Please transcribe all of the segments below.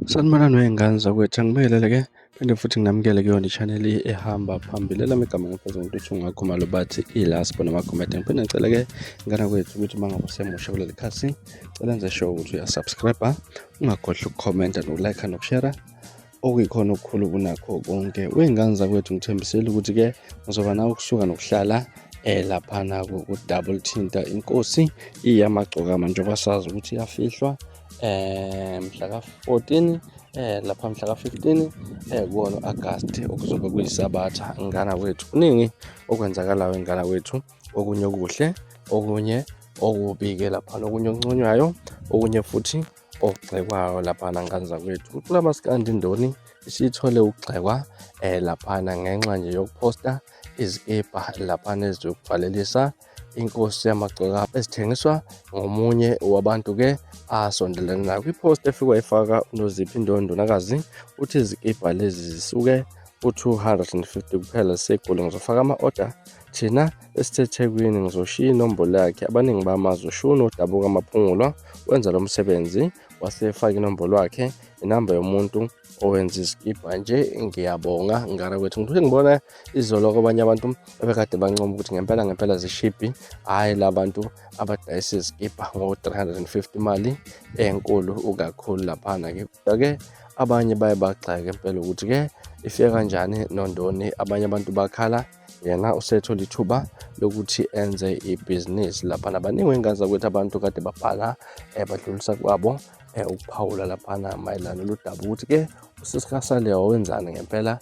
Sanibonani wey'ngane zakwethu, angibingelele-ke phinde futhi nginamukele kuyona i-channel ehamba phambili. Elami igama ngiphuza umuntu uthi ungakhuluma bathi iLaspo namakhomenti. Ngiphinde ngicele-ke ngana kwethu ukuthi uma ngabe usemusha kuleli khasi, cela enze sure ukuthi uyasubscribe, ungakhohlwa ukukhomenta nokulike nokushare, okuyikhona okukhulu kunakho konke. Wey'ngane zakwethu, ngithembisile ukuthi-ke ngizoba nawe ukusuka nokuhlala laphana ku-double thinta inkosi iyamagcokama njengoba sazi ukuthi iyafihlwa mhla ka-14 lapha mhla ka-15 kuwona u-Agasti okuzobe kuyisabatha. Ngana kwethu kuningi okwenzakalayo ngana kwethu, okunye okuhle, okunye okubi-ke laphana, okunye okunconywayo, okunye futhi okugxekwayo laphana ngane zakwethu. Kula masikandi indoni isithole ukugxekwa laphana ngenxa nje yokuphosta izikibha laphana ezizokuvalelisa inkosi yamagcokama ezithengiswa ngomunye wabantu-ke asondelene nayo. Kwipost efike wayifaka uNozipho Indodakazi uthi izikibha lezi zisuke u-250 kuphela segoli. Ngizofaka ama-order thina esithethekwini, ngizoshiya inombolo yakhe. Abaningi bamazi uShunu Dabuka Maphumulo wenza lo msebenzi, wasefaka inombolo yakhe, inamba yomuntu owenza isikibha nje. Ngiyabonga ngara kwethu. Ngibona izolo kwabanye abantu ebekade bancoma ukuthi ngempela zishibhi, hhayi la bantu abadayisa izikibha ngo-350 imali enkulu kakhulu laphana-ke. Kodwa-ke abanye baye bagxeka impela ukuthi-ke ifike kanjani nondoni. Abanye abantu bakhala, yena usethola ithuba lokuthi enze ibhizinisi laphana. Baningi wey'ngane zakwethu abantu kade babhala badlulisa kwabo ukuphawula laphana mayelana nolu daba ukuthi-ke uSiskhaSalewa wenzani ngempela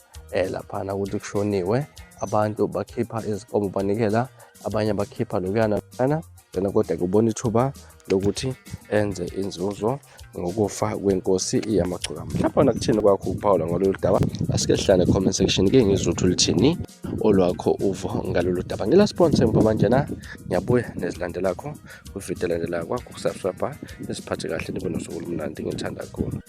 laphana, ukuthi kushoniwe. Abantu bakhipha izinkomo banikela, abanye bakhipha lokuyana laphana, yena kodwa kubona ithuba lokuthi enze inzuzo ngokufa kwenkosi iyamagcokama. Mhlawumbe nakuthini kwakho ukuphawula ngalolu daba? Asike sihlale comment section-ke ngizwe ukuthi ulithini olwakho uvo ngalolu daba. NgilaSponsor Mpabanjena, ngiyabuya nezilandelakho kwividiyo elandelayo kwakho. Subscribe, nisiphathe kahle, nibe nosuku olumnandi, ngithanda kakhulu.